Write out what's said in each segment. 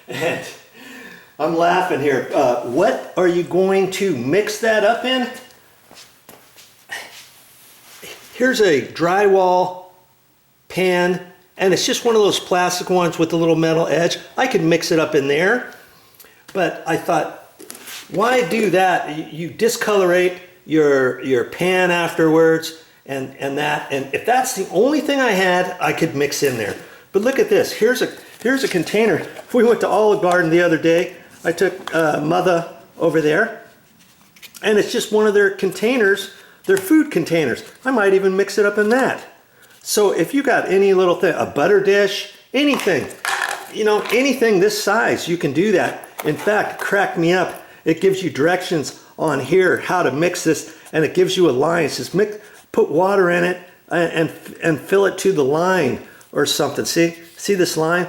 And I'm laughing here. What are you going to mix that up in? Here's a drywall pan, and it's just one of those plastic ones with the little metal edge. I could mix it up in there, but I thought, why do that? You discolorate your pan afterwards, and if that's the only thing I had, I could mix in there. But look at this. Here's a container. We went to Olive Garden the other day. I took Motha over there, and it's just one of their containers. They're food containers. I might even mix it up in that. So if you got any little thing, a butter dish, anything, you know, anything this size, you can do that. In fact, crack me up. It gives you directions on here how to mix this, and it gives you a line. It says put water in it and fill it to the line or something. See this line?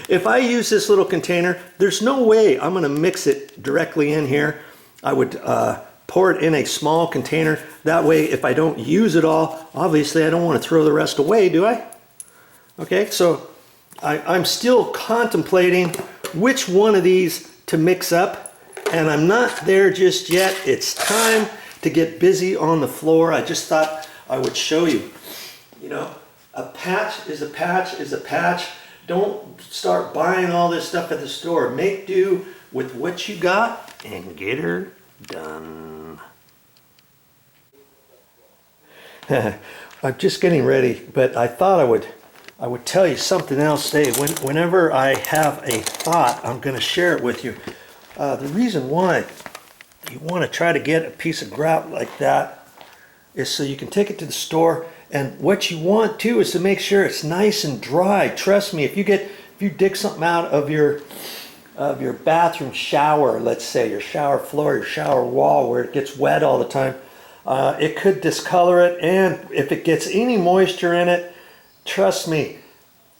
If I use this little container, there's no way I'm going to mix it directly in here. I would pour it in a small container. That way, if I don't use it all, obviously I don't want to throw the rest away, do I? Okay, so I'm still contemplating which one of these to mix up, and I'm not there just yet. It's time to get busy on the floor. I just thought I would show you. You know, a patch is a patch is a patch. Don't start buying all this stuff at the store. Make do with what you got and get her done. I'm just getting ready, but I thought I would tell you something else today. Whenever I have a thought, I'm going to share it with you. The reason why you want to try to get a piece of grout like that is so you can take it to the store, and what you want too is to make sure it's nice and dry. Trust me, if you dig something out of your bathroom shower, let's say your shower floor, your shower wall, where it gets wet all the time, it could discolor it, and if it gets any moisture in it, trust me,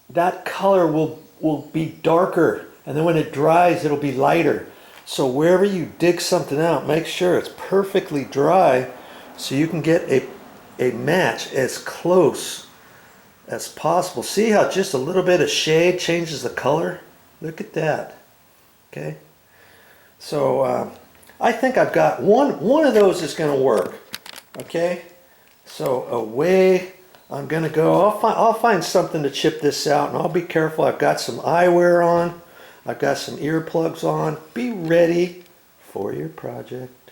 that color will be darker, and then when it dries, it'll be lighter. So wherever you dig something out, make sure it's perfectly dry so you can get a match as close as possible. See how just a little bit of shade changes the color? Look at that. Okay, so I think I've got one of those is going to work. Okay, so away I'm going to go. I'll find something to chip this out, and I'll be careful. I've got some eyewear on. I've got some earplugs on. Be ready for your project.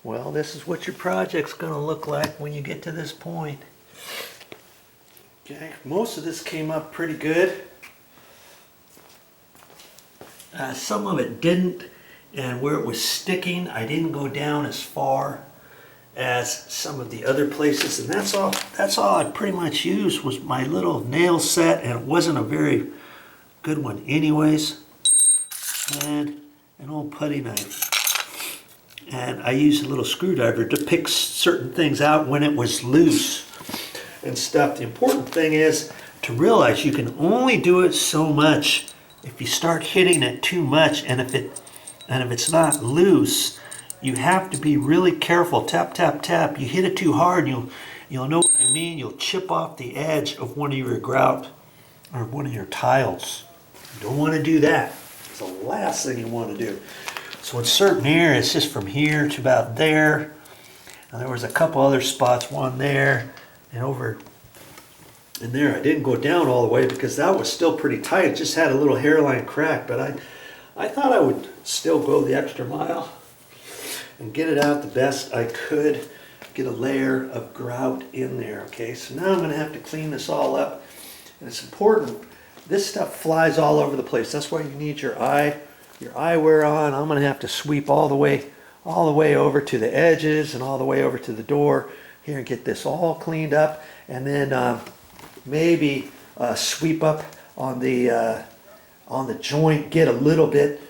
Well, this is what your project's going to look like when you get to this point. Okay, most of this came up pretty good. Some of it didn't, and where it was sticking, I didn't go down as far as some of the other places, and that's all I pretty much used was my little nail set, and it wasn't a very good one anyways, and an old putty knife. And I used a little screwdriver to pick certain things out when it was loose and stuff. The important thing is to realize you can only do it so much. If you start hitting it too much, and if it's not loose, you have to be really careful. Tap, tap, tap. You hit it too hard, you'll know what I mean. You'll chip off the edge of one of your grout or one of your tiles. You don't want to do that. It's the last thing you want to do. So in certain areas, just from here to about there. Now there was a couple other spots, one there and over in there. I didn't go down all the way because that was still pretty tight. It just had a little hairline crack, but I thought I would still go the extra mile and get it out the best I could, get a layer of grout in there. Okay, so now I'm going to have to clean this all up, and it's important. This stuff flies all over the place. That's why you need your eyewear on. I'm going to have to sweep all the way over to the edges and all the way over to the door here and get this all cleaned up, and then maybe sweep up on the joint, get a little bit,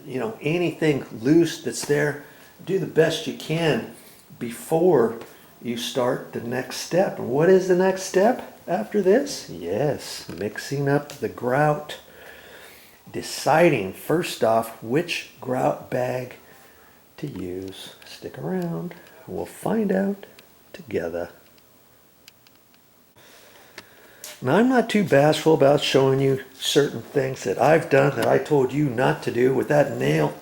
you know, anything loose that's there. Do the best you can before you start the next step. And what is the next step after this? Yes, mixing up the grout. Deciding first off which grout bag to use. Stick around, we'll find out together. Now, I'm not too bashful about showing you certain things that I've done that I told you not to do with that nail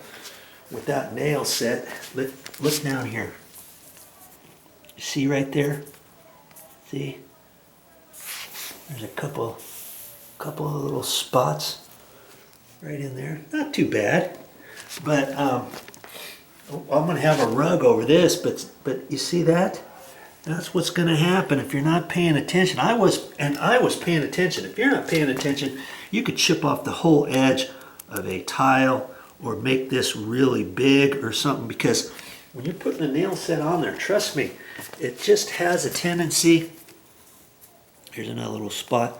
set. Look down here. See right there? See? There's a couple of little spots right in there. Not too bad. But I'm going to have a rug over this, but you see that? That's what's going to happen if you're not paying attention. I was paying attention. If you're not paying attention, you could chip off the whole edge of a tile or make this really big or something, because when you're putting a nail set on there, trust me, it just has a tendency. Here's another little spot.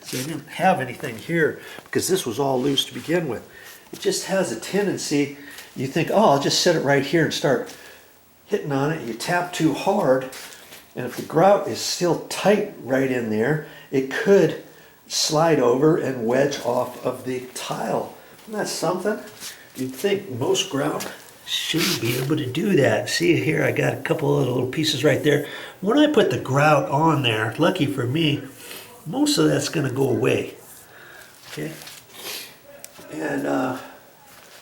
So I didn't have anything here because this was all loose to begin with. It just has a tendency, you think, oh, I'll just set it right here and start hitting on it. You tap too hard, and if the grout is still tight right in there, it could slide over and wedge off of the tile. Isn't that something? You'd think most grout shouldn't be able to do that. See here, I got a couple of little pieces right there. When I put the grout on there, lucky for me, most of that's going to go away. Okay? And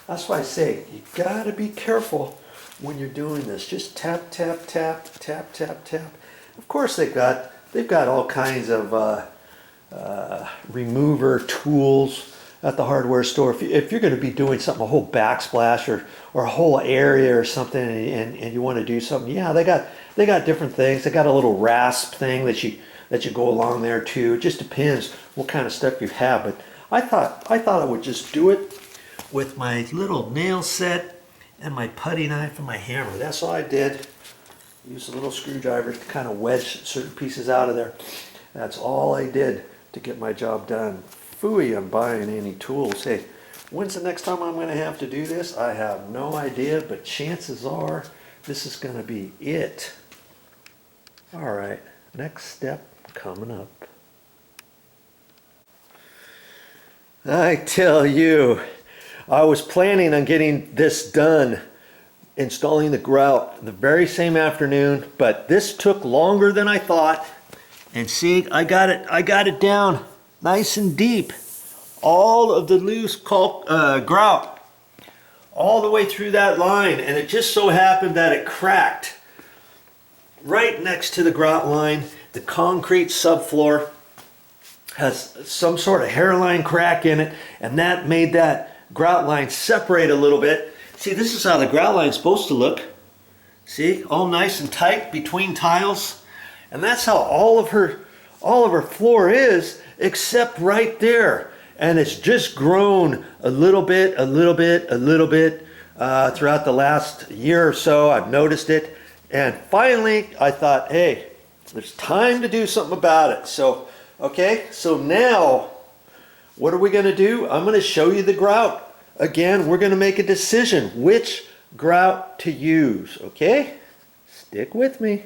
that's why I say, you got to be careful when you're doing this. Just tap, tap, tap, tap, tap, tap. Of course they've got all kinds of remover tools at the hardware store. If you're going to be doing something, a whole backsplash or a whole area or something, and you want to do something, yeah, they got different things. They got a little rasp thing that you go along there too. It just depends what kind of stuff you have. But I thought I would just do it with my little nail set and my putty knife and my hammer. That's all I did. Use a little screwdriver to kind of wedge certain pieces out of there. That's all I did to get my job done. Phooey, I'm buying any tools. Hey, when's the next time I'm going to have to do this? I have no idea, but chances are this is going to be it. All right, next step coming up. I tell you, I was planning on getting this done, installing the grout the very same afternoon, but this took longer than I thought. And see, I got it down nice and deep. All of the loose grout all the way through that line, and it just so happened that it cracked right next to the grout line. The concrete subfloor has some sort of hairline crack in it, and that made that grout line separate a little bit. See, this is how the grout line's supposed to look. See, all nice and tight between tiles. And that's how all of her floor is, except right there. And it's just grown a little bit throughout the last year or so. I've noticed it. And finally, I thought, hey, there's time to do something about it. So, okay, so now, what are we going to do? I'm going to show you the grout. Again, we're going to make a decision which grout to use, okay? Stick with me.